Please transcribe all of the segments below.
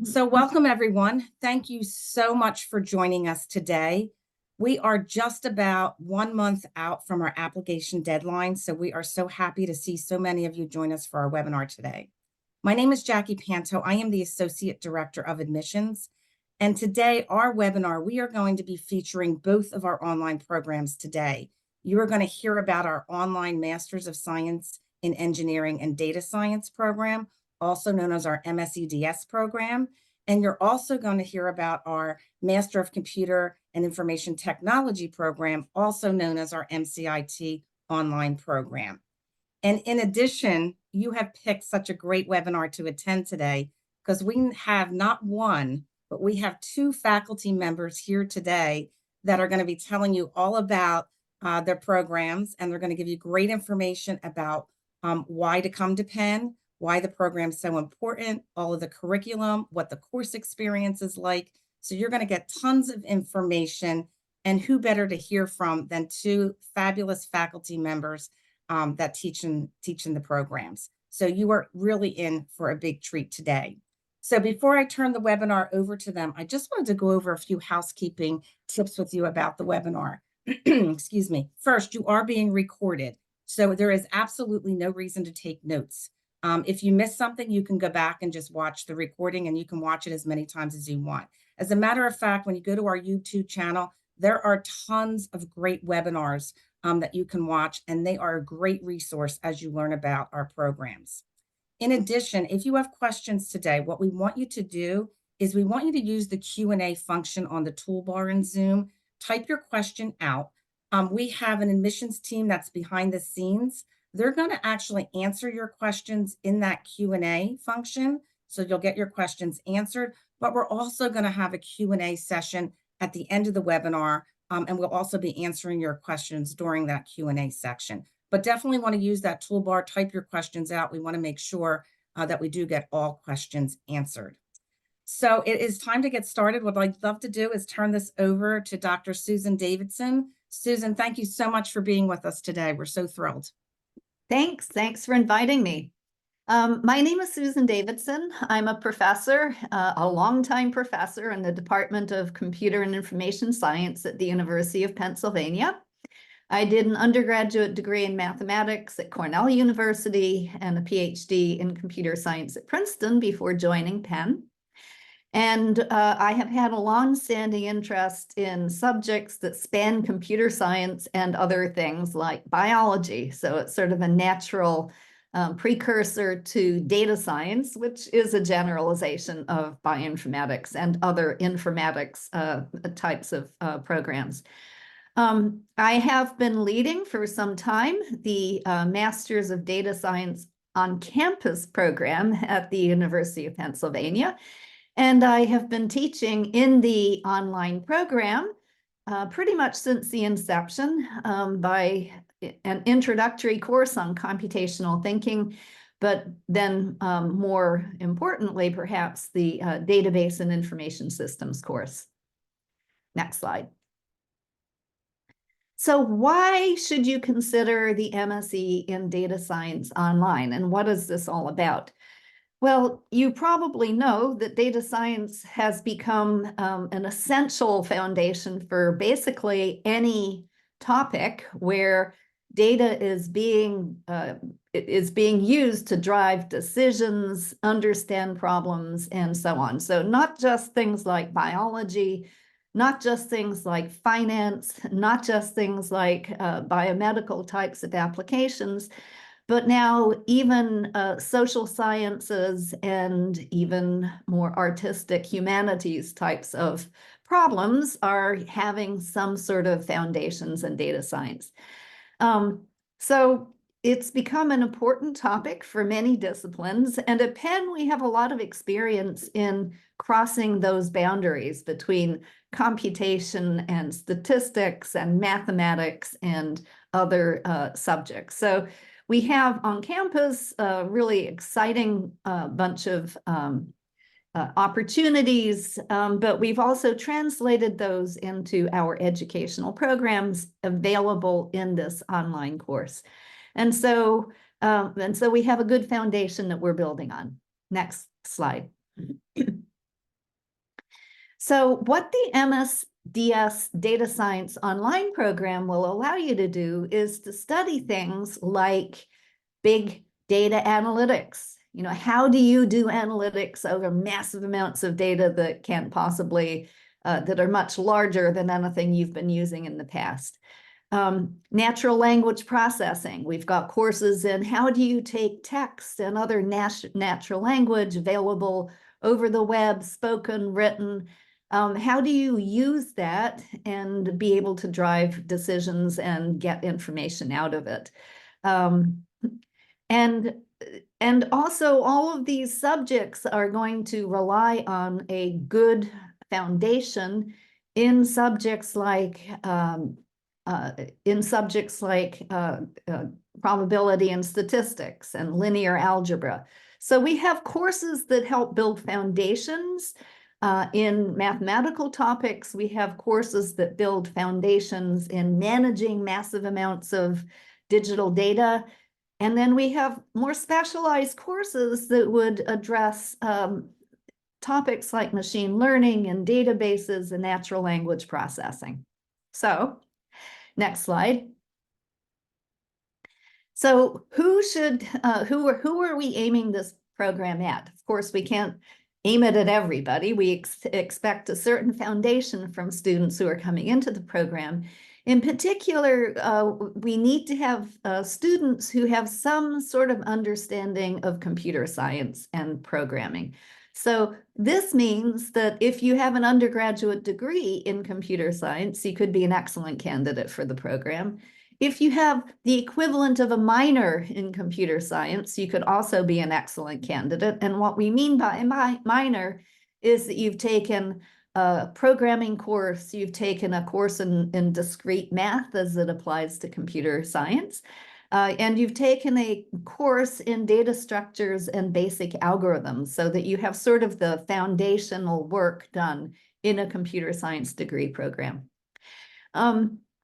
So welcome, everyone. Thank you so much for joining us today. We are just about 1 month out from our application deadline, so we are so happy to see so many of you join us for our webinar today. My name is Jacquie Panto. I am the Associate Director of Admissions, and today, our webinar, we are going to be featuring both of our online programs today. You are going to hear about our online Masters of Science in Engineering and Data Science program, also known as our MSE-DS program. And you're also going to hear about our Master of Computer and Information Technology program, also known as our MCIT Online program. And in addition, you have picked such a great webinar to attend today because we have not one, but we have two faculty members here today that are going to be telling you all about their programs, and they're going to give you great information about why to come to Penn, why the program is so important, all of the curriculum, what the course experience is like. So you're going to get tons of information, and who better to hear from than two fabulous faculty members that teach in the programs. So you are really in for a big treat today. So before I turn the webinar over to them, I just wanted to go over a few housekeeping tips with you about the webinar. Excuse me. First, you are being recorded, so there is absolutely no reason to take notes. If you miss something, you can go back and just watch the recording, and you can watch it as many times as you want. As a matter of fact, when you go to our YouTube channel, there are tons of great webinars that you can watch, and they are a great resource as you learn about our programs. In addition, if you have questions today, what we want you to do is we want you to use the Q&A function on the toolbar in Zoom. Type your question out. We have an admissions team that's behind the scenes. They're going to actually answer your questions in that Q&A function, so you'll get your questions answered, but we're also going to have a Q&A session at the end of the webinar, and we'll also be answering your questions during that Q&A section. But definitely want to use that toolbar, type your questions out. We want to make sure that we do get all questions answered. So it is time to get started. What I'd love to do is turn this over to Dr. Susan Davidson. Susan, thank you so much for being with us today. We're so thrilled. Thanks for inviting me. My name is Susan Davidson. I'm a professor, a longtime professor in the Department of Computer and Information Science at the University of Pennsylvania. I did an undergraduate degree in mathematics at Cornell University and a PhD in computer science at Princeton before joining Penn. And I have had a long-standing interest in subjects that span computer science and other things like biology. So it's sort of a natural precursor to data science, which is a generalization of bioinformatics and other informatics types of programs. I have been leading for some time the Masters of Data Science on Campus program at the University of Pennsylvania. And I have been teaching in the online program pretty much since the inception by an introductory course on computational thinking, but then more importantly, perhaps the database and information systems course. Next slide. So why should you consider the MSE in Data Science Online, and what is this all about? Well, you probably know that data science has become an essential foundation for basically any topic where data is being used to drive decisions, understand problems, and so on. So not just things like biology, not just things like finance, not just things like biomedical types of applications, but now even social sciences and even more artistic humanities types of problems are having some sort of foundations in data science. So it's become an important topic for many disciplines. And at Penn, we have a lot of experience in crossing those boundaries between computation and statistics and mathematics and other subjects. So we have on campus a really exciting bunch of opportunities, but we've also translated those into our educational programs available in this online course. And so we have a good foundation that we're building on. Next slide. So what the MSE-DS Data Science Online program will allow you to do is to study things like big data analytics. You know, how do you do analytics over massive amounts of data that can't possibly, that are much larger than anything you've been using in the past? Natural language processing. We've got courses in how do you take text and other natural language available over the web, spoken, written. How do you use that and be able to drive decisions and get information out of it? And also all of these subjects are going to rely on a good foundation in subjects like probability and statistics and linear algebra. So we have courses that help build foundations in mathematical topics. We have courses that build foundations in managing massive amounts of digital data. And then we have more specialized courses that would address topics like machine learning and databases and natural language processing. So, next slide. So who are we aiming this program at? Of course, we can't aim it at everybody. We expect a certain foundation from students who are coming into the program. In particular, we need to have students who have some sort of understanding of computer science and programming. So this means that if you have an undergraduate degree in computer science, you could be an excellent candidate for the program. If you have the equivalent of a minor in computer science, you could also be an excellent candidate. And what we mean by minor is that you've taken a programming course, you've taken a course in discrete math as it applies to computer science, and you've taken a course in data structures and basic algorithms so that you have sort of the foundational work done in a computer science degree program.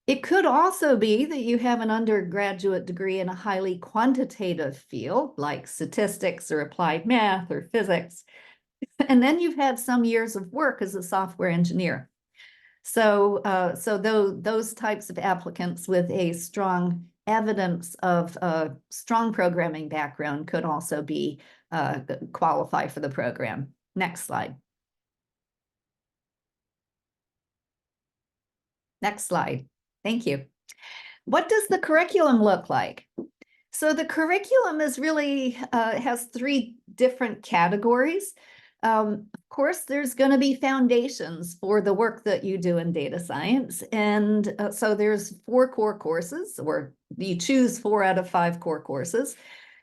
It could also be that you have an undergraduate degree in a highly quantitative field like statistics or applied math or physics. And then you've had some years of work as a software engineer. So, those types of applicants with a strong evidence of a strong programming background could also be qualify for the program. Next slide. Next slide. Thank you. What does the curriculum look like? So the curriculum is really has three different categories. Of course, there's going to be foundations for the work that you do in data science. And so there's 4 core courses, or you choose 4 out of 5 core courses.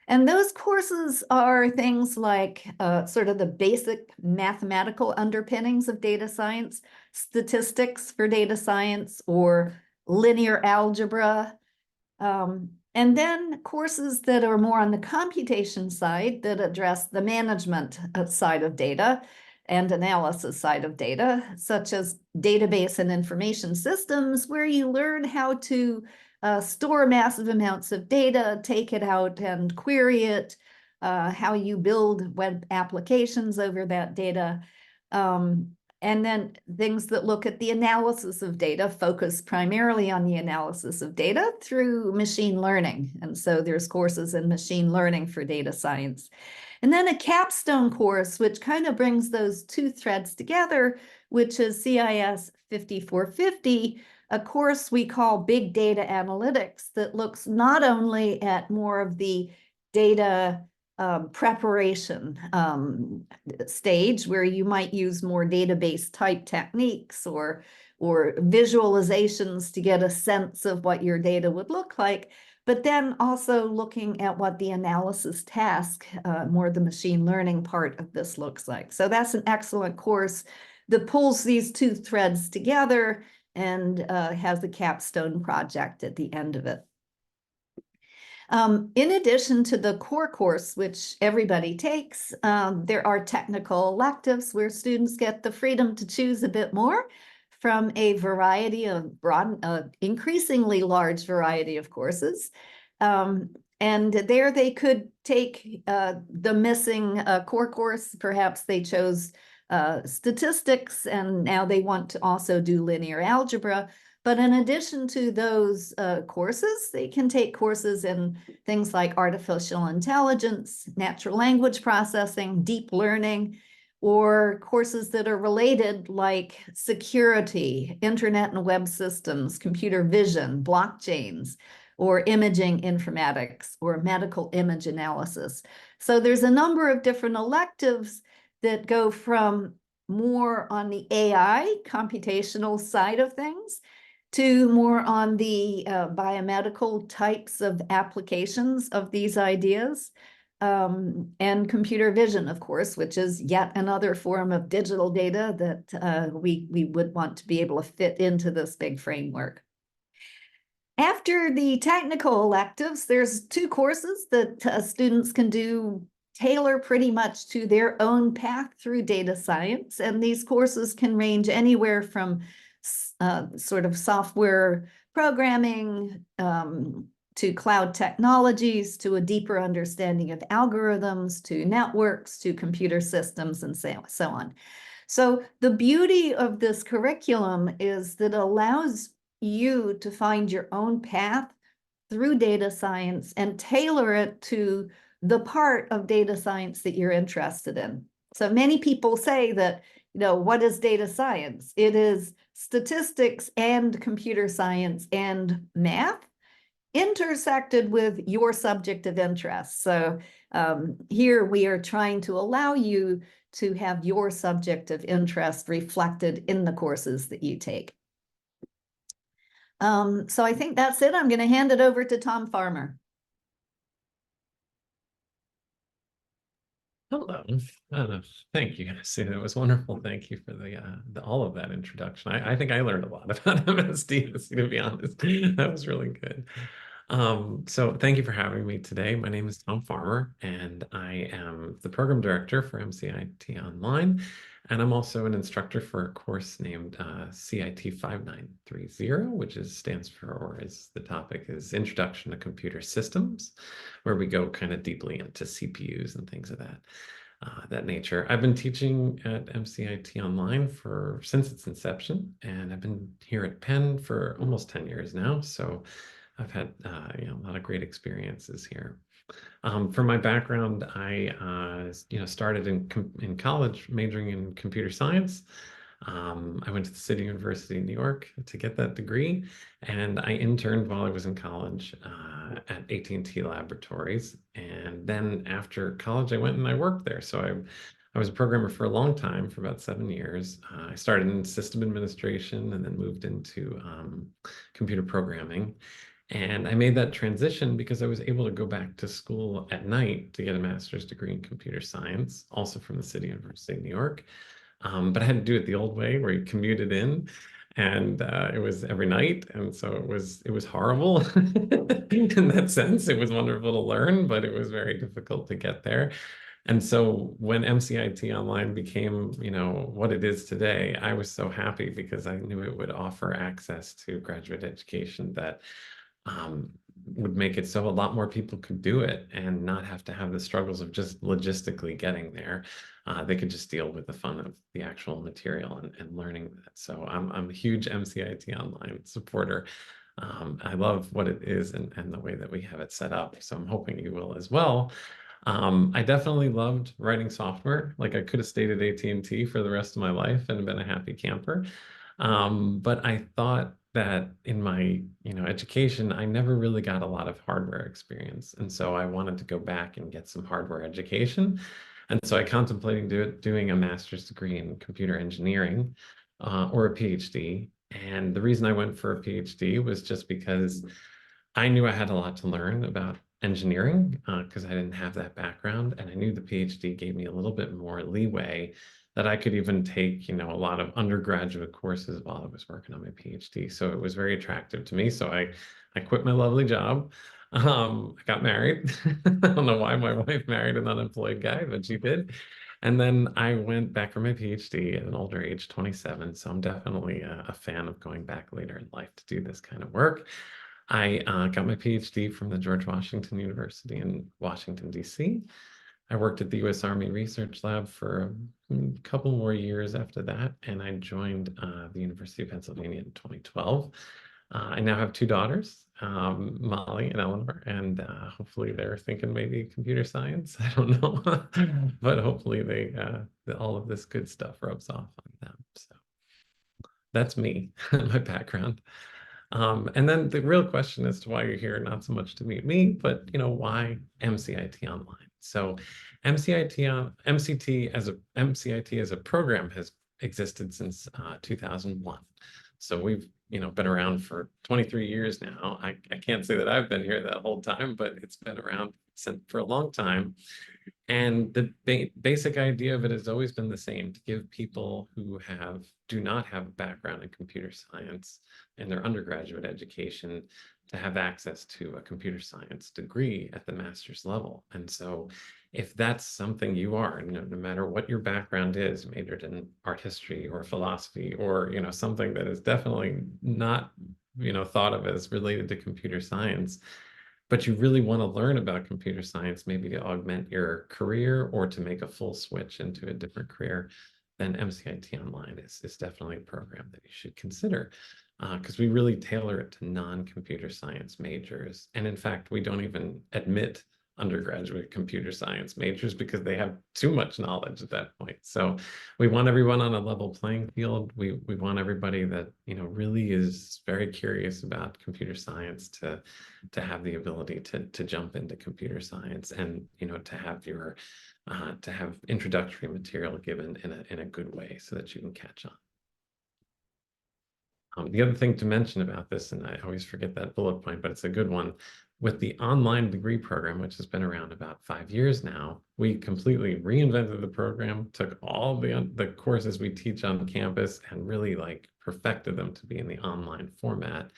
And those courses are things like sort of the basic mathematical underpinnings of data science, statistics for data science, or linear algebra. And then courses that are more on the computation side that address the management side of data and analysis side of data, such as database and information systems, where you learn how to store massive amounts of data, take it out and query it, how you build web applications over that data. And then things that look at the analysis of data, focus primarily on the analysis of data through machine learning. And so there's courses in machine learning for data science. And then a capstone course, which kind of brings those 2 threads together, which is CIS 5450, a course we call Big Data Analytics that looks not only at more of the data preparation stage where you might use more database type techniques or visualizations to get a sense of what your data would look like, but then also looking at what the analysis task, more the machine learning part of this looks like. So that's an excellent course that pulls these 2 threads together and has a capstone project at the end of it. In addition to the core course, which everybody takes, there are technical electives where students get the freedom to choose a bit more from a variety of increasingly large variety of courses. And there they could take the missing core course. Perhaps they chose statistics, and now they want to also do linear algebra. But in addition to those courses, they can take courses in things like artificial intelligence, natural language processing, deep learning, or courses that are related like security, internet and web systems, computer vision, blockchains, or imaging informatics, or medical image analysis. So there's a number of different electives that go from more on the AI computational side of things to more on the biomedical types of applications of these ideas. And computer vision, of course, which is yet another form of digital data that we would want to be able to fit into this big framework. After the technical electives, there's 2 courses that students can do tailor pretty much to their own path through data science. And these courses can range anywhere from sort of software programming to cloud technologies, to a deeper understanding of algorithms, to networks, to computer systems, and so on. So the beauty of this curriculum is that it allows you to find your own path through data science and tailor it to the part of data science that you're interested in. So many people say that, what is data science? It is statistics and computer science and math intersected with your subject of interest. So here we are trying to allow you to have your subject of interest reflected in the courses that you take. So I think that's it. I'm going to hand it over to Tom Farmer. Hello. Thank you, Sue. That was wonderful. Thank you for the all of that introduction. I think I learned a lot about MSE-DS, to be honest. That was really good. So thank you for having me today. My name is Tom Farmer, and I am the program director for MCIT Online, and I'm also an instructor for a course named CIT 5930, which stands for, or is the topic is Introduction to Computer Systems, where we go kind of deeply into CPUs and things of that nature. I've been teaching at MCIT Online since its inception, and I've been here at Penn for almost 10 years now. So I've had a lot of great experiences here. For my background, I started in college majoring in computer science. I went to the City University in New York to get that degree, and I interned while I was in college at AT&T Laboratories. And then after college, I went and I worked there. So I was a programmer for a long time, for about 7 years. I started in system administration and then moved into computer programming. And I made that transition because I was able to go back to school at night to get a master's degree in computer science, also from the City University of New York. But I had to do it the old way, where you commuted in, and it was every night, and so it was horrible in that sense. It was wonderful to learn, but it was very difficult to get there. And so when MCIT Online became, what it is today, I was so happy because I knew it would offer access to graduate education that would make it so a lot more people could do it and not have to have the struggles of just logistically getting there. They could just deal with the fun of the actual material and learning that. So I'm a huge MCIT Online supporter. I love what it is and the way that we have it set up. So I'm hoping you will as well. I definitely loved writing software. Like, I could have stayed at AT&T for the rest of my life and been a happy camper. But I thought that in my education, I never really got a lot of hardware experience. And so I wanted to go back and get some hardware education. And so I contemplated doing a master's degree in computer engineering or a PhD. And the reason I went for a PhD was just because I knew I had a lot to learn about engineering because I didn't have that background. And I knew the PhD gave me a little bit more leeway that I could even take, a lot of undergraduate courses while I was working on my PhD. So it was very attractive to me. So I quit my lovely job. I got married. I don't know why my wife married an unemployed guy, but she did. And then I went back for my PhD at an older age, 27. So I'm definitely a fan of going back later in life to do this kind of work. I got my PhD from the George Washington University in Washington, D.C. I worked at the U.S. Army Research Lab for a couple more years after that, and I joined the University of Pennsylvania in 2012. I now have two daughters, Molly and Eleanor, and hopefully they're thinking maybe computer science. I don't know, but hopefully all of this good stuff rubs off on them. So that's me, my background. And then the real question as to why you're here, not so much to meet me, but why MCIT Online? So MCIT as a program has existed since 2001. So we've been around for 23 years now. I can't say that I've been here that whole time, but it's been around for a long time. And the basic idea of it has always been the same: to give people who do not have a background in computer science in their undergraduate education to have access to a computer science degree at the master's level. And so if that's something you are, no matter what your background is, majored in art history or philosophy, or something that is definitely not thought of as related to computer science, but you really want to learn about computer science, maybe to augment your career or to make a full switch into a different career, then MCIT Online is definitely a program that you should consider, because we really tailor it to non-computer science majors. And in fact, we don't even admit undergraduate computer science majors because they have too much knowledge at that point. So we want everyone on a level playing field. We want everybody that really is very curious about computer science to have the ability to jump into computer science, and to have introductory material given in a good way so that you can catch on. The other thing to mention about this, and I always forget that bullet point, but it's a good one, with the online degree program, which has been around about 5 years now, we completely reinvented the program, took all the courses we teach on campus and really perfected them to be in the online format.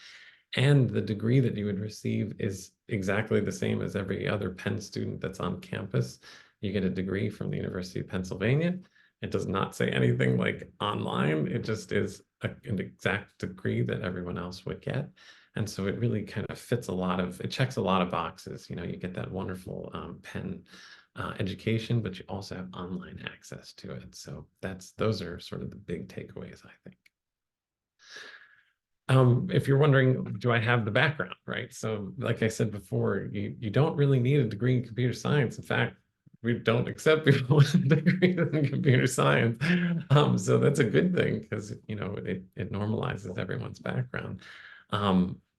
And the degree that you would receive is exactly the same as every other Penn student that's on campus. You get a degree from the University of Pennsylvania. It does not say anything like online. It just is an exact degree that everyone else would get. And so it really kind of it checks a lot of boxes. You get that wonderful Penn education, but you also have online access to it. So those are sort of the big takeaways, I think. If you're wondering, do I have the background, right? So like I said before, you don't really need a degree in computer science. In fact, we don't accept people with degrees in computer science. So that's a good thing, because it normalizes everyone's background.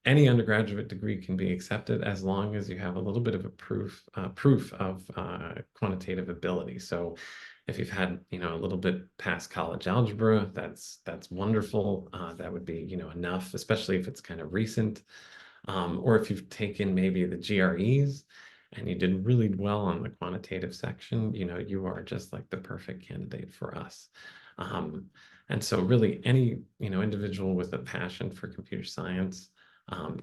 Any undergraduate degree can be accepted as long as you have a little bit of a proof of quantitative ability. So if you've had a little bit past college algebra, that's wonderful. That would be enough, especially if it's kind of recent, or if you've taken maybe the GREs and you did really well on the quantitative section, you are just like the perfect candidate for us. And so really any individual with a passion for computer science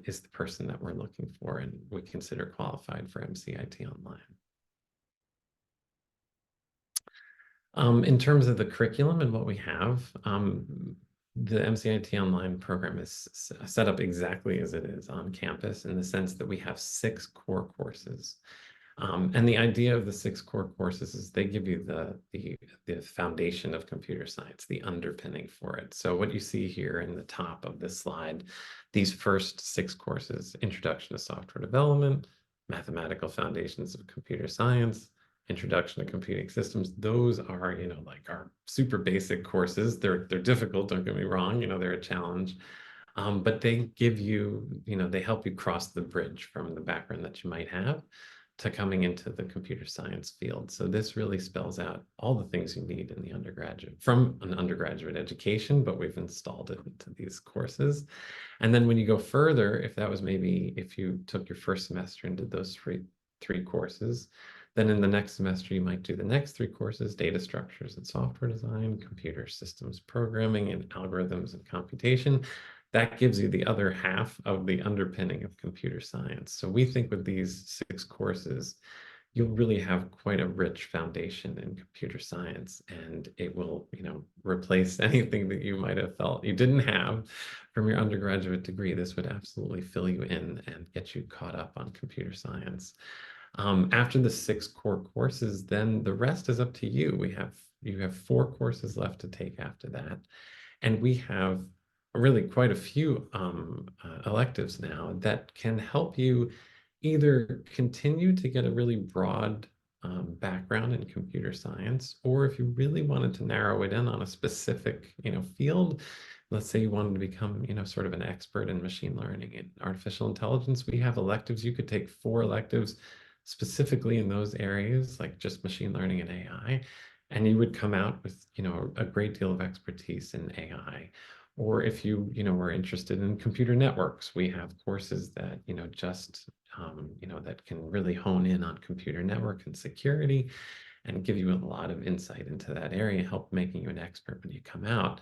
is the person that we're looking for, and we consider qualified for MCIT Online. In terms of the curriculum and what we have, the MCIT Online program is set up exactly as it is on campus, in the sense that we have 6 core courses. And the idea of the 6 core courses is they give you the foundation of computer science, the underpinning for it. So what you see here in the top of this slide, these first 6 courses: Introduction to Software Development, Mathematical Foundations of Computer Science, Introduction to Computing Systems. Those are, our super basic courses. They're difficult, don't get me wrong, they're a challenge. But they give you, they help you cross the bridge from the background that you might have to coming into the computer science field. So this really spells out all the things you need in the from an undergraduate education, but we've installed it into these courses. And then when you go further, if you took your first semester and did those three courses, then in the next semester, you might do the next 3 courses: data structures and software design, computer systems programming, and algorithms and computation. That gives you the other half of the underpinning of computer science. So we think with these 6 courses, you'll really have quite a rich foundation in computer science, and it will, replace anything that you might have felt you didn't have from your undergraduate degree. This would absolutely fill you in and get you caught up on computer science. After the 6 core courses, then the rest is up to you. You have 4 courses left to take after that. And we have really quite a few electives now that can help you either continue to get a really broad background in computer science, or if you really wanted to narrow it in on a specific, field, let's say you wanted to become, sort of an expert in machine learning and artificial intelligence, we have electives. You could take 4 electives specifically in those areas, like just machine learning and AI, and you would come out with, a great deal of expertise in AI. Or if you, were interested in computer networks, we have courses that, that can really hone in on computer network and security and give you a lot of insight into that area, help making you an expert when you come out.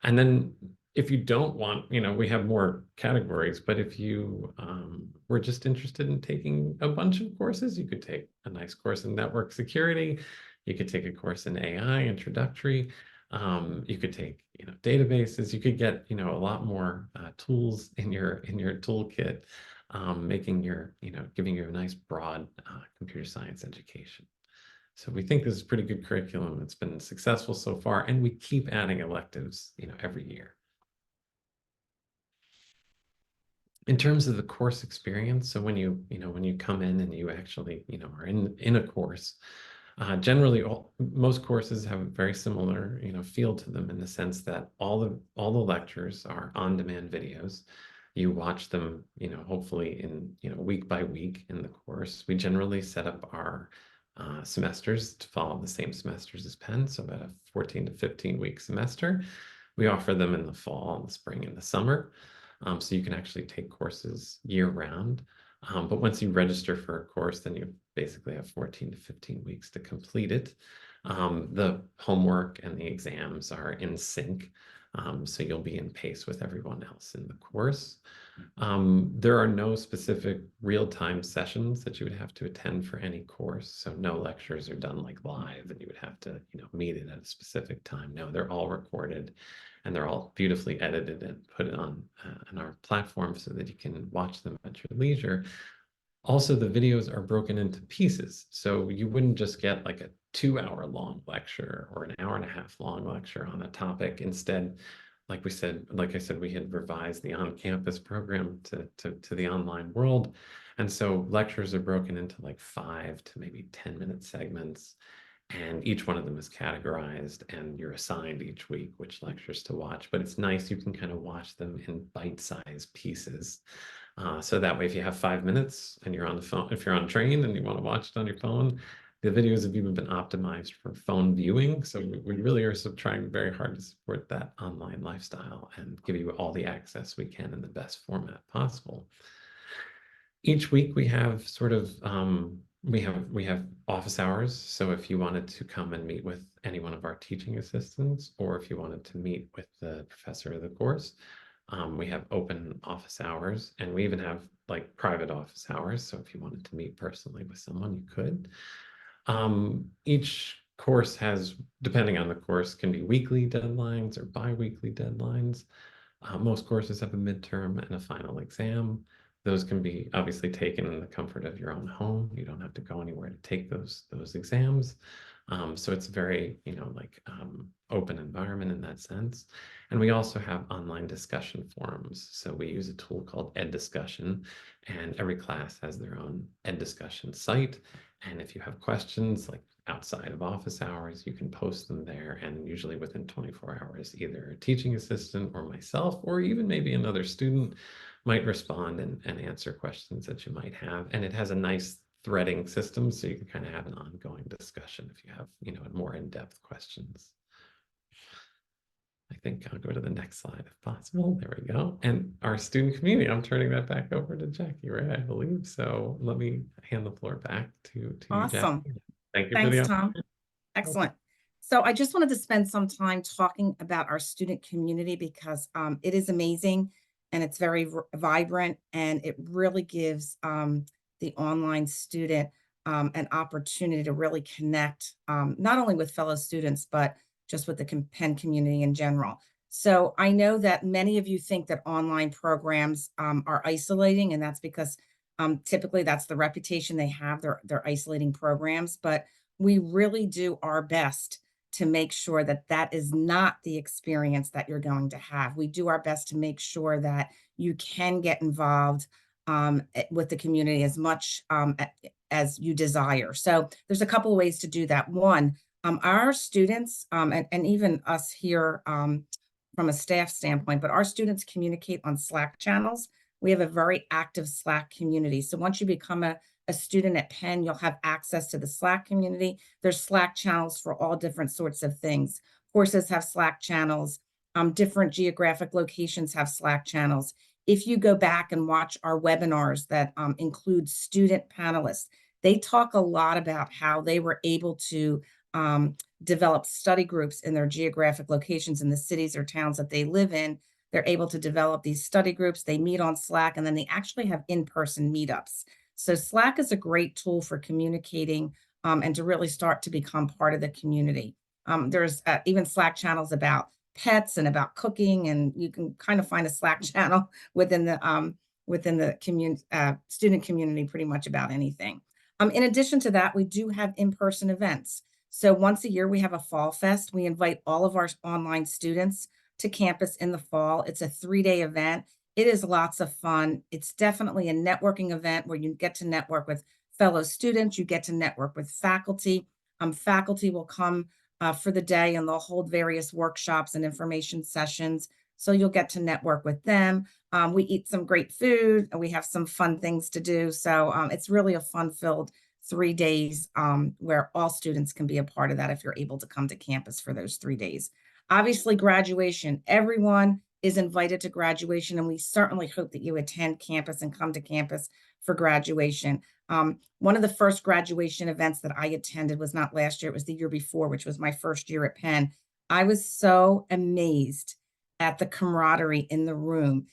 And then if you don't want, we have more categories, but if you were just interested in taking a bunch of courses, you could take a nice course in network security. You could take a course in AI introductory. You could take, databases. You could get, a lot more tools in your toolkit, making giving you a nice broad computer science education. So we think this is a pretty good curriculum. It's been successful so far, and we keep adding electives, every year. In terms of the course experience, so when you come in and you actually, are in a course, generally most courses have a very similar, feel to them, in the sense that all the lectures are on-demand videos. You watch them, hopefully in, week by week in the course. We generally set up our semesters to follow the same semesters as Penn, so about a 14 to 15 week semester. We offer them in the fall, and the spring, and the summer. So you can actually take courses year round. But once you register for a course, then you basically have 14 to 15 weeks to complete it. The homework and the exams are in sync, so you'll be in pace with everyone else in the course. There are no specific real-time sessions that you would have to attend for any course. So no lectures are done like live and you would have to, meet it at a specific time. No, they're all recorded and they're all beautifully edited and put on our platform so that you can watch them at your leisure. Also, the videos are broken into pieces. So you wouldn't just get like a 2-hour long lecture or an 1.5 hour long lecture on a topic. Instead, like I said, we had revised the on-campus program to the online world. And so lectures are broken into like 5 to maybe 10-minute segments. And each one of them is categorized, and you're assigned each week which lectures to watch. But it's nice, you can kind of watch them in bite-sized pieces. So that way, if you have 5 minutes and you're on the phone, if you're on train and you want to watch it on your phone, the videos have even been optimized for phone viewing. So we really are trying very hard to support that online lifestyle and give you all the access we can in the best format possible. Each week we have sort of, we have office hours. So if you wanted to come and meet with any one of our teaching assistants, or if you wanted to meet with the professor of the course, we have open office hours, and we even have like private office hours. So if you wanted to meet personally with someone, you could. Each course has, depending on the course, can be weekly deadlines or bi-weekly deadlines. Most courses have a midterm and a final exam. Those can be obviously taken in the comfort of your own home. You don't have to go anywhere to take those exams. So it's very, open environment in that sense. And we also have online discussion forums. So we use a tool called Ed Discussion, and every class has their own Ed Discussion site. And if you have questions like outside of office hours, you can post them there. And usually within 24 hours, either a teaching assistant or myself, or even maybe another student, might respond and answer questions that you might have. And it has a nice threading system, so you can kind of have an ongoing discussion if you have, more in-depth questions. I think I'll go to the next slide if possible. There we go. And our student community, I'm turning that back over to Jacquie, right? I believe. So let me hand the floor back to Awesome. you, Jacquie. Thank you. Thanks, for the Tom. Excellent. So I just wanted to spend some time talking about our student community, because it is amazing and it's very vibrant, and it really gives the online student an opportunity to really connect, not only with fellow students, but just with the Penn community in general. So I know that many of you think that online programs are isolating, and that's because Typically, that's the reputation they have. They're isolating programs, but we really do our best to make sure that that is not the experience that you're going to have. We do our best to make sure that you can get involved with the community as much as you desire. So there's a couple of ways to do that. One, our students and even us here from a staff standpoint, but our students communicate on Slack channels. We have a very active Slack community. So once you become a student at Penn, you'll have access to the Slack community. There's Slack channels for all different sorts of things. Courses have Slack channels. Different geographic locations have Slack channels. If you go back and watch our webinars that include student panelists, they talk a lot about how they were able to develop study groups in their geographic locations in the cities or towns that they live in. They're able to develop these study groups. They meet on Slack, and then they actually have in-person meetups. So Slack is a great tool for communicating and to really start to become part of the community. There's even Slack channels about pets and about cooking, and you can kind of find a Slack channel within the student community pretty much about anything. In addition to that, we do have in-person events. So once a year, we have a Fall Fest. We invite all of our online students to campus in the fall. It's a 3-day event. It is lots of fun. It's definitely a networking event where you get to network with fellow students. You get to network with faculty. Faculty will come for the day, and they'll hold various workshops and information sessions. So you'll get to network with them. We eat some great food, and we have some fun things to do. So it's really a fun-filled 3 days where all students can be a part of that if you're able to come to campus for those 3 days. Obviously, graduation. Everyone is invited to graduation, and we certainly hope that you attend campus and come to campus for graduation. One of the first graduation events that I attended was not last year, it was the year before, which was my first year at Penn. I was so amazed at the camaraderie in the room.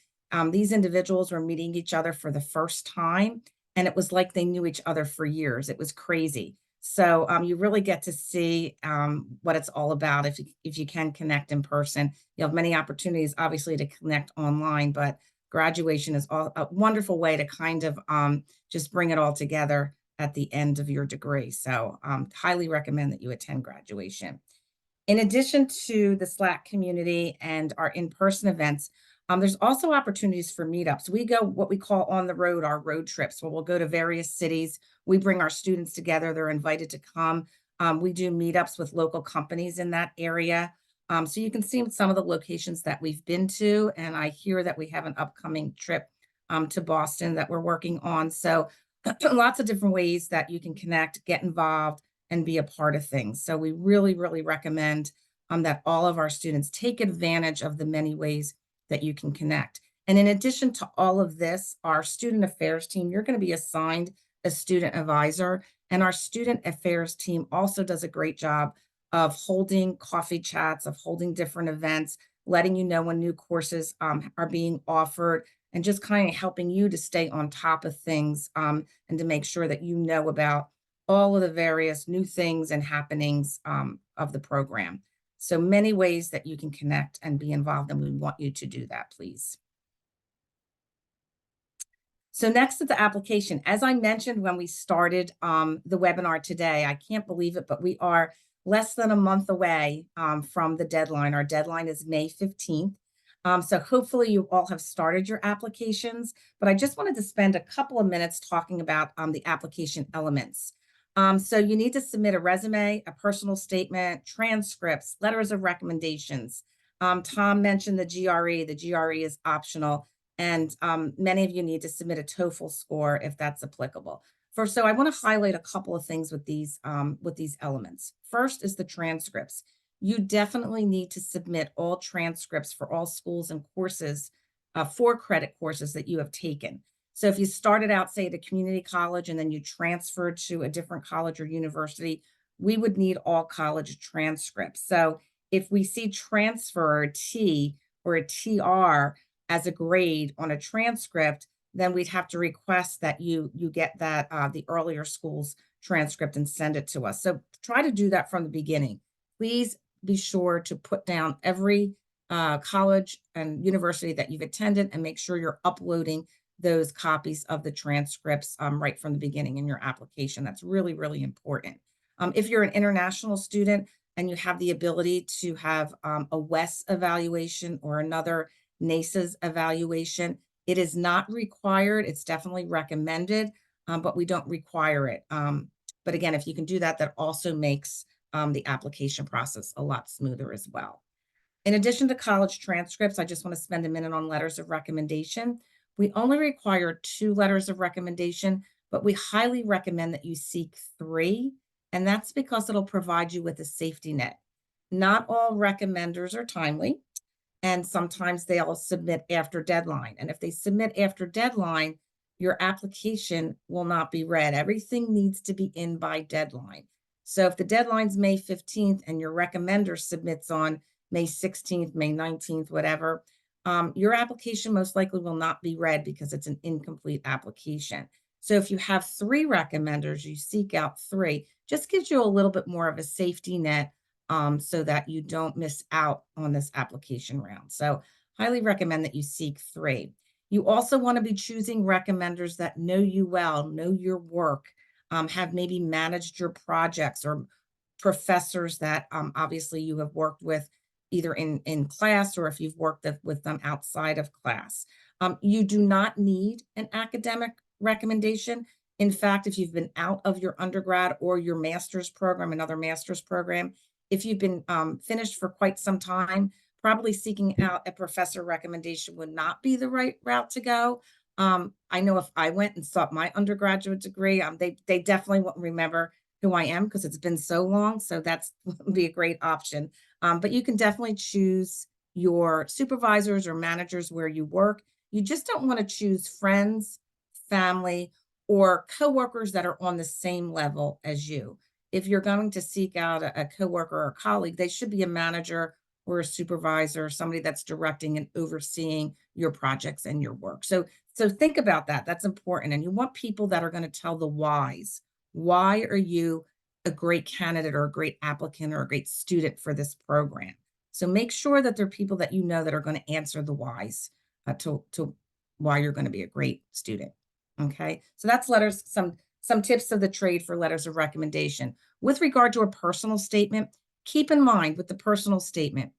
These individuals were meeting each other for the first time, and it was like they knew each other for years. It was crazy. So you really get to see what it's all about if you can connect in person. You have many opportunities, obviously, to connect online, but graduation is a wonderful way to kind of just bring it all together at the end of your degree. So highly recommend that you attend graduation. In addition to the Slack community and our in-person events, there's also opportunities for meetups. We go what we call on the road, our road trips, where we'll go to various cities. We bring our students together. They're invited to come. We do meetups with local companies in that area. So you can see some of the locations that we've been to, and I hear that we have an upcoming trip to Boston that we're working on. So lots of different ways that you can connect, get involved, and be a part of things. So we really, really recommend that all of our students take advantage of the many ways that you can connect. And in addition to all of this, our student affairs team, you're going to be assigned a student advisor, and our student affairs team also does a great job of holding coffee chats, of holding different events, letting you know when new courses are being offered, and just kind of helping you to stay on top of things and to make sure that you know about all of the various new things and happenings of the program. So many ways that you can connect and be involved, and we want you to do that, please. So next is the application. As I mentioned when we started the webinar today, I can't believe it, but we are less than a month away from the deadline. Our deadline is May 15th. So hopefully you all have started your applications, but I just wanted to spend a couple of minutes talking about the application elements. So you need to submit a resume, a personal statement, transcripts, letters of recommendations. Tom mentioned the GRE. The GRE is optional, and many of you need to submit a TOEFL score if that's applicable. So I want to highlight a couple of things with these elements. First is the transcripts. You definitely need to submit all transcripts for all schools and courses, 4-credit courses that you have taken. So if you started out, say, at a community college and then you transferred to a different college or university, we would need all college transcripts. So if we see transfer, a T or a TR as a grade on a transcript, then we'd have to request that you get that the earlier school's transcript and send it to us. So try to do that from the beginning. Please be sure to put down every college and university that you've attended and make sure you're uploading those copies of the transcripts right from the beginning in your application. That's really, really important. If you're an international student and you have the ability to have a Weiss evaluation or another NACE's evaluation, it is not required. It's definitely recommended, but we don't require it. But again, if you can do that, that also makes the application process a lot smoother as well. In addition to college transcripts, I just want to spend a minute on letters of recommendation. We only require 2 letters of recommendation, but we highly recommend that you seek 3, and that's because it'll provide you with a safety net. Not all recommenders are timely, and sometimes they'll submit after deadline. And if they submit after deadline, your application will not be read. Everything needs to be in by deadline. So if the deadline's May 15th and your recommender submits on May 16th, May 19th, whatever, your application most likely will not be read because it's an incomplete application. So if you have 3 recommenders, you seek out 3, just gives you a little bit more of a safety net so that you don't miss out on this application round. So highly recommend that you seek 3. You also want to be choosing recommenders that know you well, know your work, have maybe managed your projects, or professors that obviously you have worked with either in class or if you've worked with them outside of class. You do not need an academic recommendation. In fact, if you've been out of your undergrad or your master's program, another master's program, if you've been finished for quite some time, probably seeking out a professor recommendation would not be the right route to go. I know if I went and sought my undergraduate degree, they definitely won't remember who I am because it's been so long. So that's would be a great option. But you can definitely choose your supervisors or managers where you work. You just don't want to choose friends, family, or coworkers that are on the same level as you. If you're going to seek out a coworker or a colleague, they should be a manager or a supervisor, somebody that's directing and overseeing your projects and your work. So think about that. That's important. And you want people that are going to tell the whys. Why are you a great candidate or a great applicant or a great student for this program? So make sure that there are people that you know that are going to answer the whys to why you're going to be a great student. Okay, so that's letters, some tips of the trade for letters of recommendation. With regard to a personal statement, keep in mind with the personal statement,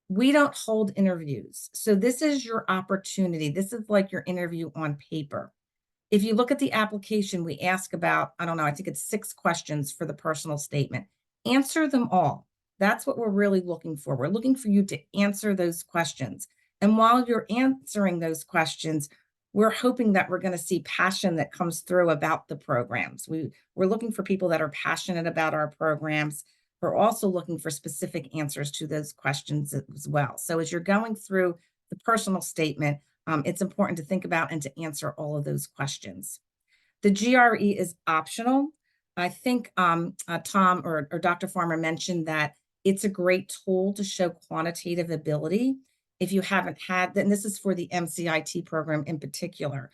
we don't hold interviews. So this is your opportunity. This is like your interview on paper. If you look at the application, we ask about, I don't know, I think it's 6 questions for the personal statement. Answer them all. That's what we're really looking for. We're looking for you to answer those questions. And while you're answering those questions, we're hoping that we're going to see passion that comes through about the programs. We're looking for people that are passionate about our programs. We're also looking for specific answers to those questions as well. So as you're going through the personal statement, it's important to think about and to answer all of those questions. The GRE is optional. I think Tom or Dr. Farmer mentioned that it's a great tool to show quantitative ability. If you haven't had, and this is for the MCIT program in particular,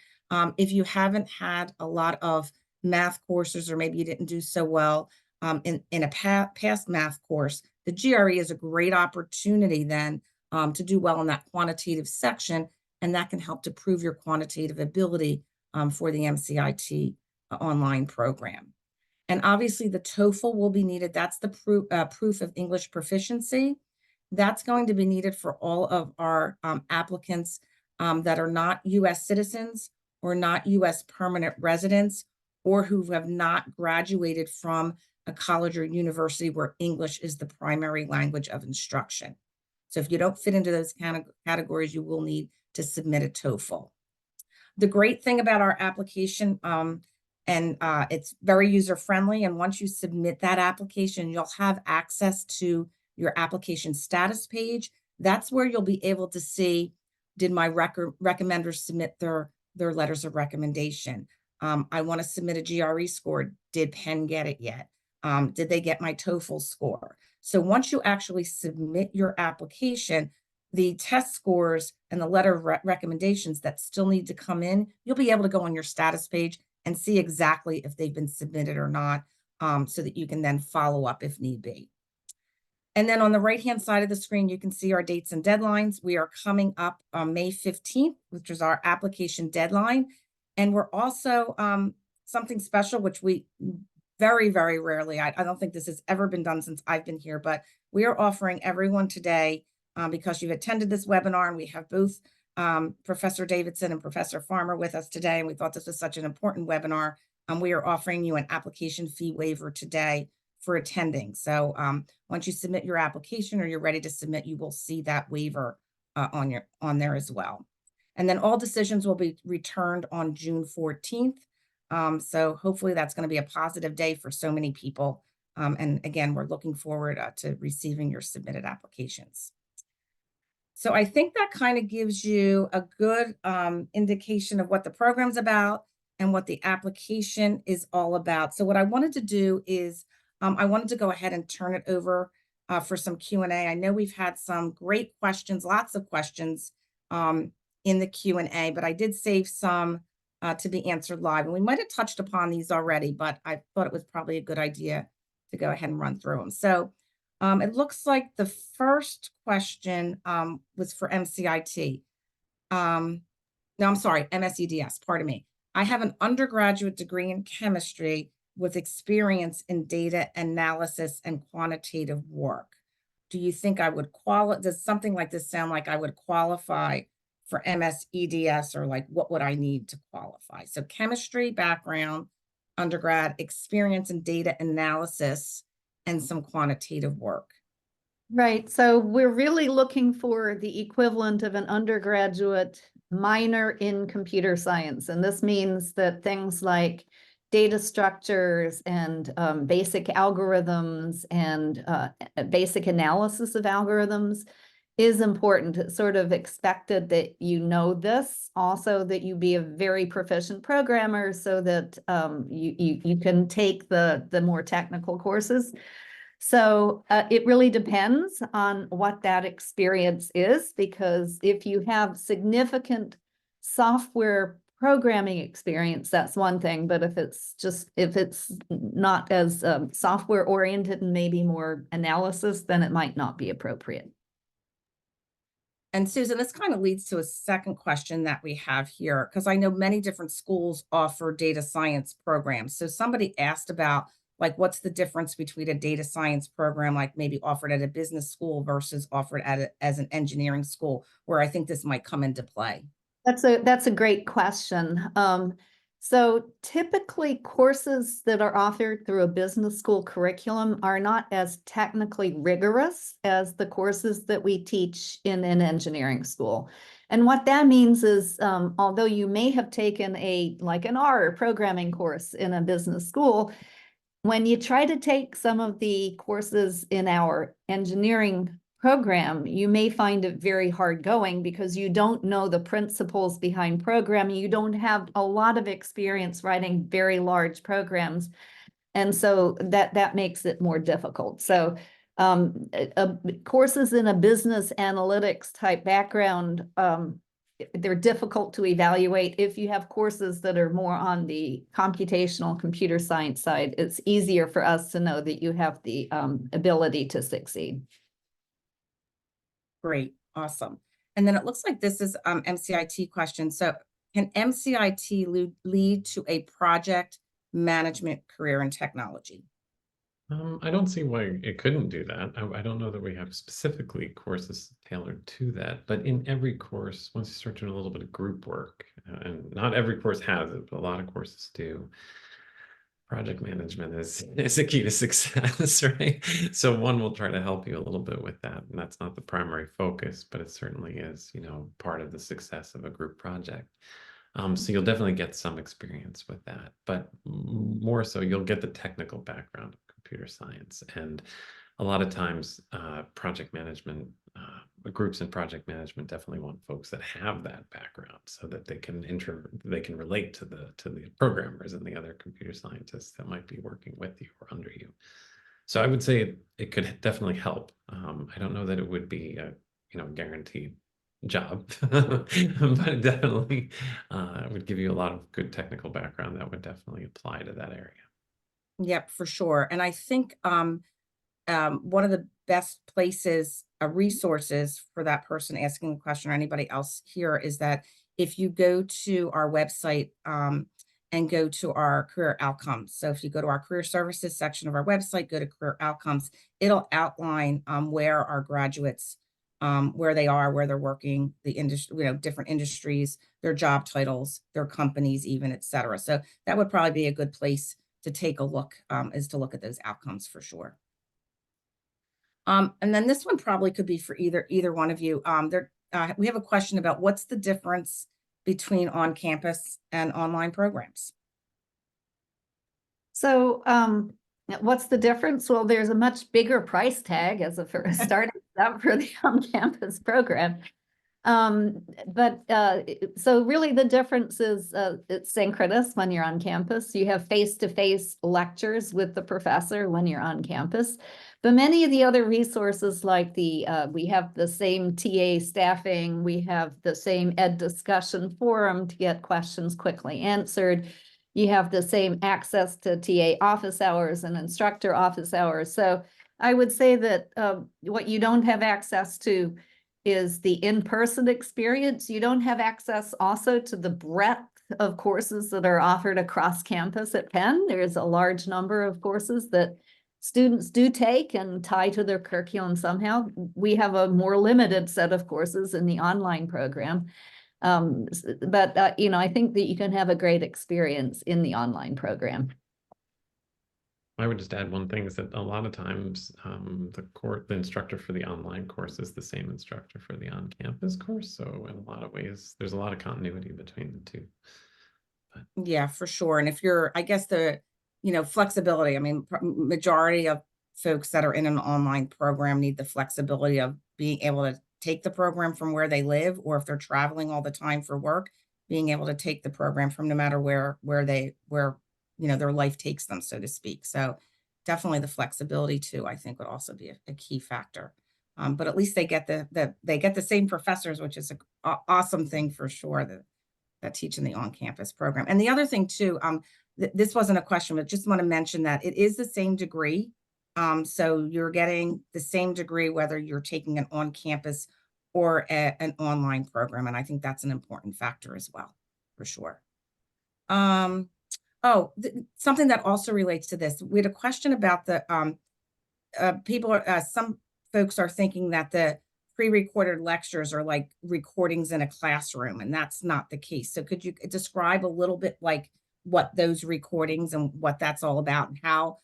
if you haven't had a lot of math courses, or maybe you didn't do so well in a past math course, the GRE is a great opportunity then to do well in that quantitative section, and that can help to prove your quantitative ability for the MCIT Online program. And obviously the TOEFL will be needed. That's the proof of English proficiency. That's going to be needed for all of our applicants that are not US citizens or not US permanent residents, or who have not graduated from a college or university where English is the primary language of instruction. So if you don't fit into those categories, you will need to submit a TOEFL. The great thing about our application, it's very user-friendly, and once you submit that application, you'll have access to your application status page. That's where you'll be able to see, did my recommenders submit their letters of recommendation? I want to submit a GRE score. Did Penn get it yet? Did they get my TOEFL score? So once you actually submit your application, the test scores and the letter of recommendations that still need to come in, you'll be able to go on your status page and see exactly if they've been submitted or not, so that you can then follow up if need be. And then on the right-hand side of the screen, you can see our dates and deadlines. We are coming up on May 15th, which is our application deadline. And we're also something special, which we very, very rarely, I don't think this has ever been done since I've been here, but we are offering everyone today, because you've attended this webinar, and we have both Professor Davidson and Professor Farmer with us today, and we thought this was such an important webinar. We are offering you an application fee waiver today for attending. So once you submit your application or you're ready to submit, you will see that waiver on there as well. And then all decisions will be returned on June 14th. So hopefully that's going to be a positive day for so many people. And again, we're looking forward to receiving your submitted applications. So I think that kind of gives you a good indication of what the program's about and what the application is all about. So what I wanted to do is I wanted to go ahead and turn it over for some Q&A. I know we've had some great questions, lots of questions in the Q&A, but I did save some to be answered live. And we might have touched upon these already, but I thought it was probably a good idea to go ahead and run through them. So it looks like the first question was for MCIT. No, I'm sorry, MSE-DS, pardon me. I have an undergraduate degree in chemistry with experience in data analysis and quantitative work. Do you think I would qualify? Does something like this sound like I would qualify for MSE-DS, or like what would I need to qualify? So chemistry background, undergrad, experience in data analysis, and some quantitative work. Right. So we're really looking for the equivalent of an undergraduate minor in computer science. And this means that things like data structures and basic algorithms and basic analysis of algorithms is important. It's sort of expected that you know this, also that you be a very proficient programmer so that you can take the more technical courses. So it really depends on what that experience is, because if you have significant software programming experience, that's one thing. But if it's not as software oriented and maybe more analysis, then it might not be appropriate. And Susan, this kind of leads to a second question that we have here, because I know many different schools offer data science programs. So somebody asked about, like, what's the difference between a data science program, like maybe offered at a business school versus offered as an engineering school, where I think this might come into play. That's a great question. So typically courses that are offered through a business school curriculum are not as technically rigorous as the courses that we teach in an engineering school. And what that means is, although you may have taken like an R programming course in a business school, when you try to take some of the courses in our engineering program, you may find it very hard going because you don't know the principles behind programming. You don't have a lot of experience writing very large programs. And so that makes it more difficult. So courses in a business analytics type background, they're difficult to evaluate. If you have courses that are more on the computational computer science side, it's easier for us to know that you have the ability to succeed. Great, awesome. And then it looks like this is MCIT question. So can MCIT lead to a project management career in technology? I don't see why it couldn't do that. I don't know that we have specifically courses tailored to that, but in every course, once you start doing a little bit of group work, and not every course has it, but a lot of courses do, project management is a key to success, right? So one will try to help you a little bit with that, and that's not the primary focus, but it certainly is, part of the success of a group project. So you'll definitely get some experience with that, but more so you'll get the technical background of computer science. And a lot of times project management, groups in project management definitely want folks that have that background so that they can relate to the programmers and the other computer scientists that might be working with you or under you. So I would say it could definitely help. I don't know that it would be a guaranteed job, but it definitely would give you a lot of good technical background that would definitely apply to that area. Yep, for sure. And I think one of the best places, resources for that person asking the question or anybody else here is that if you go to our website and go to our career outcomes. So if you go to our career services section of our website, go to career outcomes, it'll outline where our graduates, where they are, where they're working, the industry, different industries, their job titles, their companies, even, et cetera. So that would probably be a good place to take a look, is to look at those outcomes for sure. And then this one probably could be for either one of you. We have a question about what's the difference between on-campus and online programs. So what's the difference? Well, there's a much bigger price tag as a first starting out for the on-campus program. So really the difference is it's synchronous when you're on campus. You have face-to-face lectures with the professor when you're on campus. But many of the other resources like we have the same TA staffing, we have the same ed discussion forum to get questions quickly answered. You have the same access to TA office hours and instructor office hours. So I would say that what you don't have access to is the in-person experience. You don't have access also to the breadth of courses that are offered across campus at Penn. There's a large number of courses that students do take and tie to their curriculum somehow. We have a more limited set of courses in the online program. I think that you can have a great experience in the online program. I would just add one thing is that a lot of times the instructor for the online course is the same instructor for the on-campus course. So in a lot of ways, there's a lot of continuity between the two. Yeah, for sure. And if you're, I guess flexibility, I mean, majority of folks that are in an online program need the flexibility of being able to take the program from where they live, or if they're traveling all the time for work, being able to take the program from no matter where their life takes them, so to speak. So definitely the flexibility too, I think, would also be a key factor. But at least they get the same professors, which is an awesome thing for sure, that teach in the on-campus program. And the other thing too, this wasn't a question, but just want to mention that it is the same degree. So you're getting the same degree whether you're taking an on-campus or an online program. And I think that's an important factor as well, for sure. Something that also relates to this. We had a question about the some folks are thinking that the pre-recorded lectures are like recordings in a classroom, and that's not the case. So could you describe a little bit like what those recordings and what that's all about, and how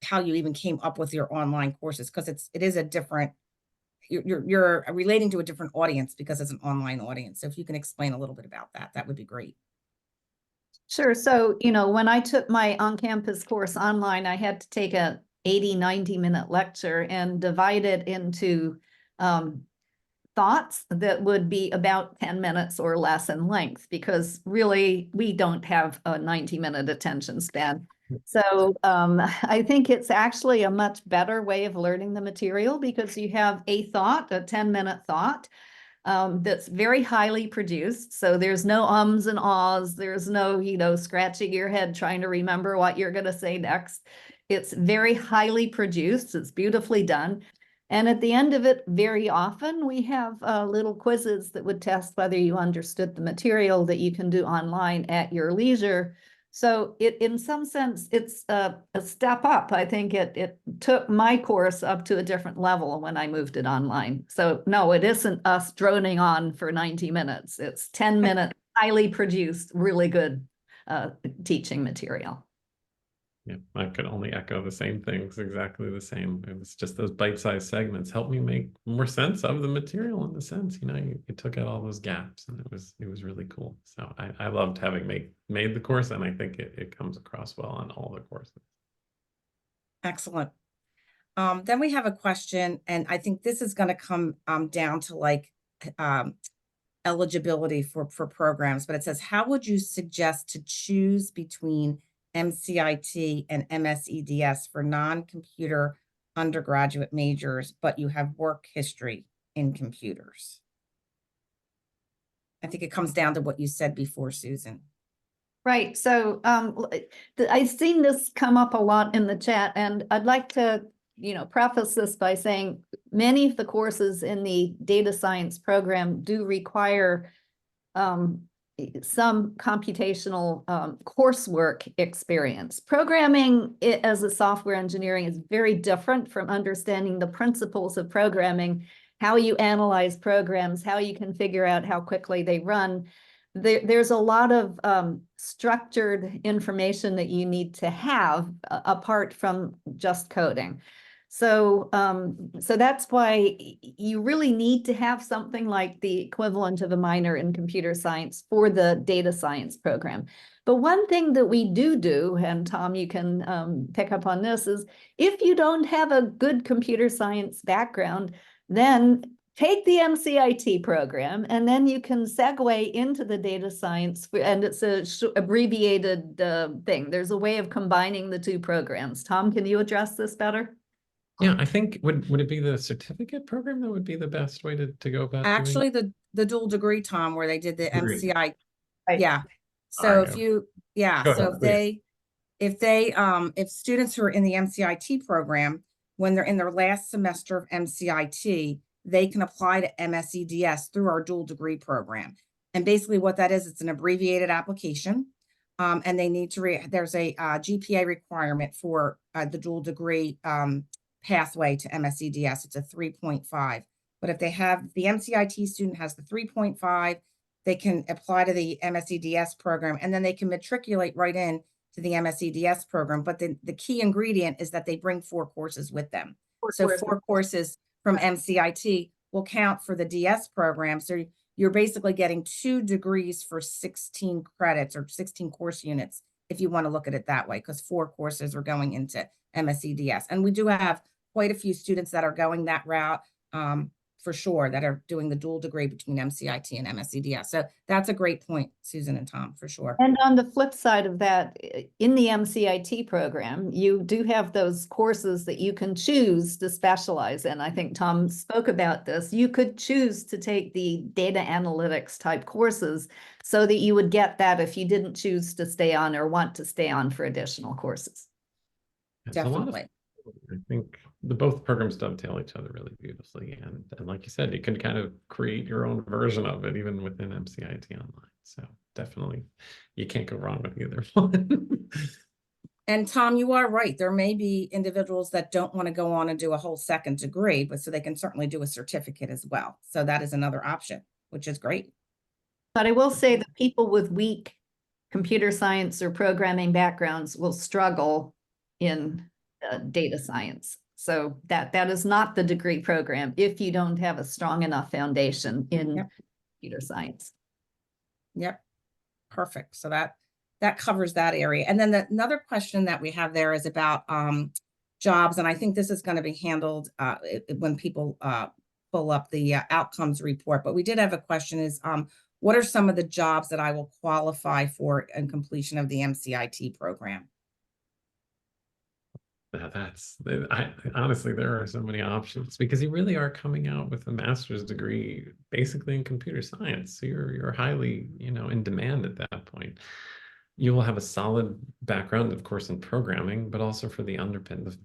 how you even came up with your online courses, because it is a different, you're relating to a different audience because it's an online audience. So if you can explain a little bit about that, that would be great. Sure. So, when I took my on-campus course online, I had to take a 90-minute lecture and divide it into thoughts that would be about 10 minutes or less in length, because really we don't have a 90-minute attention span. So I think it's actually a much better way of learning the material, because you have a 10-minute thought that's very highly produced. So there's no ums and ahs. There's no, scratching your head trying to remember what you're going to say next. It's very highly produced. It's beautifully done. And at the end of it, very often we have little quizzes that would test whether you understood the material, that you can do online at your leisure. So in some sense, it's a step up. I think it took my course up to a different level when I moved it online. So no, it isn't us droning on for 90 minutes. It's 10 minutes, highly produced, really good teaching material. Yeah, I could only echo the same things, exactly the same. It was just those bite-sized segments helped me make more sense of the material, in the sense, you took out all those gaps, and it was really cool. So I loved having made the course, and I think it comes across well on all the courses. Excellent. Then we have a question, and I think this is going to come down to like eligibility for programs, but it says, how would you suggest to choose between MCIT and MSE-DS for non-computer undergraduate majors, but you have work history in computers? I think it comes down to what you said before, Susan. Right. So I've seen this come up a lot in the chat, and I'd like to preface this by saying many of the courses in the data science program do require some computational coursework experience. Programming as a software engineering is very different from understanding the principles of programming, how you analyze programs, how you can figure out how quickly they run. There's a lot of structured information that you need to have apart from just coding. So that's why you really need to have something like the equivalent of a minor in computer science for the data science program. But one thing that we do, and Tom, you can pick up on this, is if you don't have a good computer science background, then take the MCIT program, and then you can segue into the data science, and it's a abbreviated thing. There's a way of combining the two programs. Tom, can you address this better? Yeah, I think would it be the certificate program that would be the best way to go about Actually, doing the dual degree, Tom, where they did the Degree. MCI. Right. Yeah. So Sorry, if you, yeah, Go so ahead, if students who are in the MCIT program, when they're in their last semester of MCIT, they can apply to MSE-DS through our dual degree program. And basically what that is, it's an abbreviated application. And they need to, there's a GPA requirement for the dual degree pathway to MSE-DS. It's a 3.5. But if they have, the MCIT student has the 3.5, they can apply to the MSE-DS program, and then they can matriculate right in to the MSE-DS program. But the key ingredient is that they bring 4 courses with them. So 4 courses from MCIT will count for the DS program. So you're basically getting 2 degrees for 16 credits or 16 course units, if you want to look at it that way, because 4 courses are going into MSE-DS. And we do have quite a few students that are going that route, for sure, that are doing the dual degree between MCIT and MSE-DS. So that's a great point, Susan and Tom, for sure. And on the flip side of that, in the MCIT program, you do have those courses that you can choose to specialize in. I think Tom spoke about this. You could choose to take the data analytics type courses so that you would get that if you didn't choose to stay on or want to stay on for additional courses. Definitely. I think both programs dovetail each other really beautifully. And like you said, you can kind of create your own version of it, even within MCIT Online. So definitely, you can't go wrong with either one. And Tom, you are right. There may be individuals that don't want to go on and do a whole second degree, but so they can certainly do a certificate as well. So that is another option, which is great. But I will say that people with weak computer science or programming backgrounds will struggle in data science. So that is not the degree program if you don't have a strong enough foundation in computer science. Yep. Perfect. So that covers that area. And then another question that we have there is about jobs. And I think this is going to be handled when people pull up the outcomes report. But we did have a question is, what are some of the jobs that I will qualify for in completion of the MCIT program? Honestly, there are so many options because you really are coming out with a master's degree basically in computer science. So you're highly, in demand at that point. You will have a solid background, of course, in programming, but also for the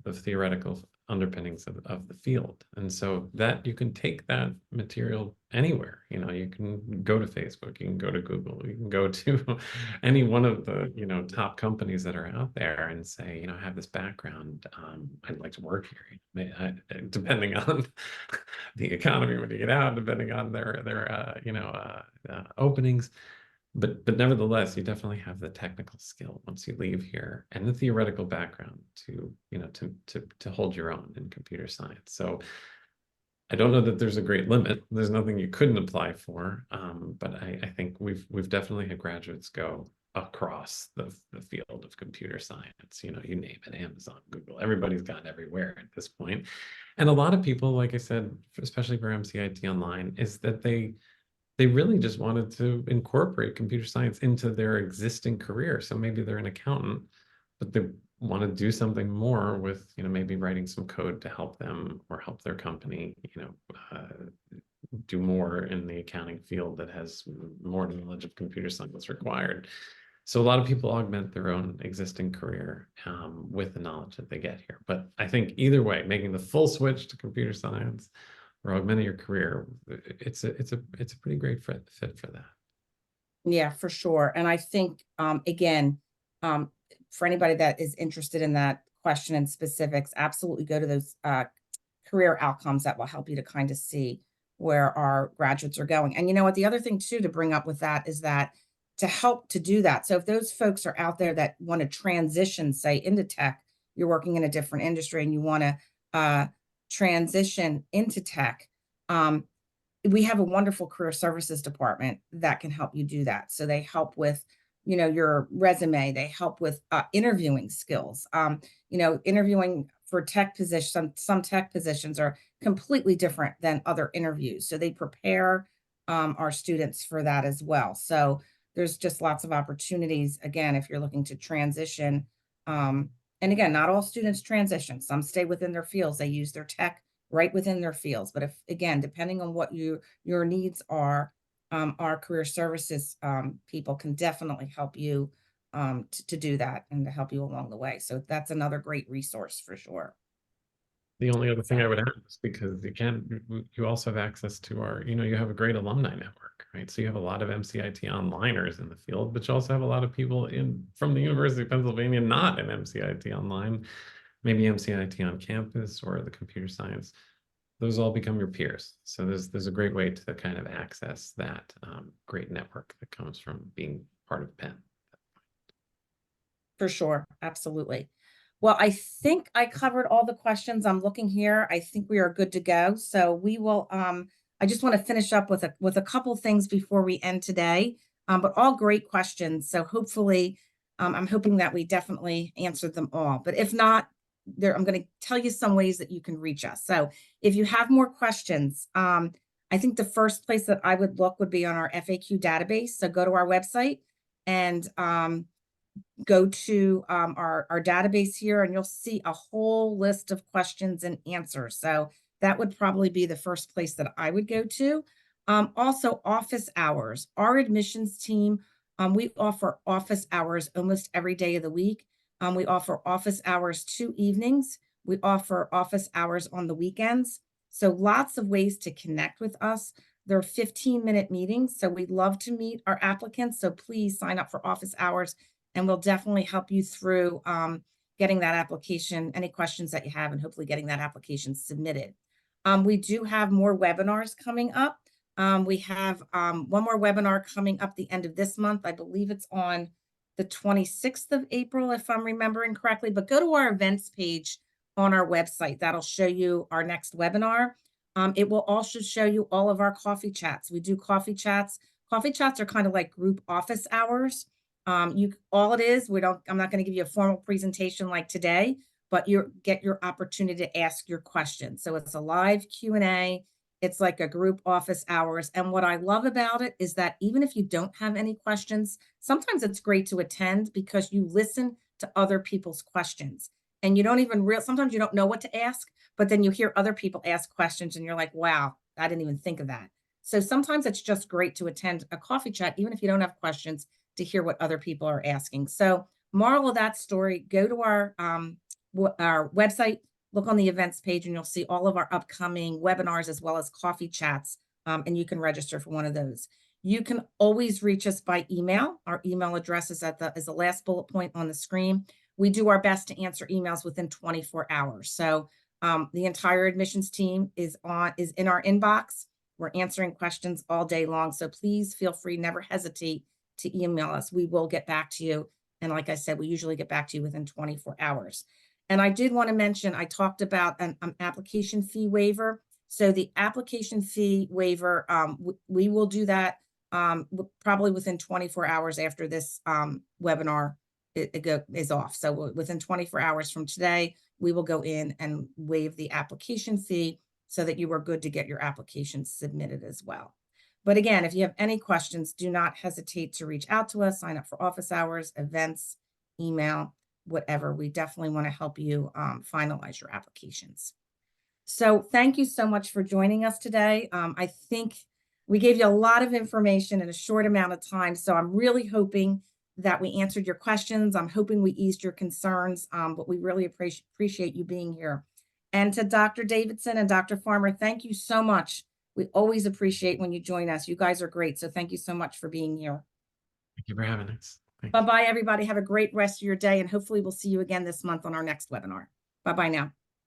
the theoretical underpinnings of the field. And so that you can take that material anywhere. You can go to Facebook, you can go to Google, you can go to any one of the, top companies that are out there and say, I have this background. I'd like to work here. Depending on the economy when you get out, depending on their openings. But nevertheless, you definitely have the technical skill once you leave here and the theoretical background to hold your own in computer science. So I don't know that there's a great limit. There's nothing you couldn't apply for, but I think we've definitely had graduates go across the field of computer science. You name it, Amazon, Google, everybody's gone everywhere at this point. And a lot of people, like I said, especially for MCIT Online, is that they really just wanted to incorporate computer science into their existing career. So maybe they're an accountant, but they want to do something more with, maybe writing some code to help them or help their company, do more in the accounting field that has more knowledge of computer science required. So a lot of people augment their own existing career with the knowledge that they get here. But I think either way, making the full switch to computer science or augmenting your career, it's a pretty great fit for that. Yeah, for sure. And I think, again, for anybody that is interested in that question and specifics, absolutely go to those career outcomes that will help you to kind of see where our graduates are going. And you know what, the other thing too to bring up with that is that to help to do that. So if those folks are out there that want to transition, say, into tech, you're working in a different industry and you want to transition into tech, we have a wonderful career services department that can help you do that. So they help with, you know, your resume, they help with interviewing skills. You know, interviewing for tech positions, some tech positions are completely different than other interviews. So they prepare our students for that as well. So there's just lots of opportunities, again, if you're looking to transition. And again, not all students transition. Some stay within their fields. They use their tech right within their fields. But if, again, depending on what your needs are, our career services people can definitely help you to do that and to help you along the way. So that's another great resource for sure. The only other thing I would add is because you also have access to our, you have a great alumni network, right? So you have a lot of MCIT onliners in the field, but you also have a lot of people from the University of Pennsylvania, not in MCIT Online, maybe MCIT on campus or the computer science. Those all become your peers. So there's a great way to kind of access that great network that comes from being part of Penn. For sure, absolutely. Well, I think I covered all the questions. I'm looking here. I think we are good to go. So we will, I just want to finish up with a couple things before we end today, but all great questions. So hopefully, I'm hoping that we definitely answered them all. But if not, I'm going to tell you some ways that you can reach us. So if you have more questions, I think the first place that I would look would be on our FAQ database. So go to our website and go to our database here, and you'll see a whole list of questions and answers. So that would probably be the first place that I would go to. Also, office hours. Our admissions team, we offer office hours almost every day of the week. We offer office hours 2 evenings. We offer office hours on the weekends. So lots of ways to connect with us. They're 15-minute meetings. So we'd love to meet our applicants. So please sign up for office hours and we'll definitely help you through getting that application, any questions that you have, and hopefully getting that application submitted. We do have more webinars coming up. We have one more webinar coming up the end of this month. I believe it's on the 26th of April, if I'm remembering correctly, but go to our events page on our website. That'll show you our next webinar. It will also show you all of our coffee chats. We do coffee chats. Coffee chats are kind of like group office hours. All it is, I'm not going to give you a formal presentation like today, but you get your opportunity to ask your questions. So it's a live Q&A. It's like a group office hours. And what I love about it is that even if you don't have any questions, sometimes it's great to attend because you listen to other people's questions and you don't even sometimes you don't know what to ask, but then you hear other people ask questions and you're like, wow, I didn't even think of that. So sometimes it's just great to attend a coffee chat, even if you don't have questions, to hear what other people are asking. So moral of that story, go to our website, look on the events page, and you'll see all of our upcoming webinars as well as coffee chats, and you can register for one of those. You can always reach us by email. Our email address is the last bullet point on the screen. We do our best to answer emails within 24 hours. So the entire admissions team is in our inbox. We're answering questions all day long. So please feel free, never hesitate to email us. We will get back to you. And like I said, we usually get back to you within 24 hours. And I did want to mention, I talked about an application fee waiver. So the application fee waiver, we will do that probably within 24 hours after this webinar is off. So within 24 hours from today, we will go in and waive the application fee so that you are good to get your application submitted as well. But again, if you have any questions, do not hesitate to reach out to us, sign up for office hours, events, email, whatever. We definitely want to help you finalize your applications. So thank you so much for joining us today. I think we gave you a lot of information in a short amount of time. So I'm really hoping that we answered your questions. I'm hoping we eased your concerns, but we really appreciate you being here. And to Dr. Davidson and Dr. Farmer, thank you so much. We always appreciate when you join us. You guys are great. So thank you so much for being here. Thank you for having us. Thanks. Bye-bye, everybody. Have a great rest of your day, and hopefully we'll see you again this month on our next webinar. Bye-bye now.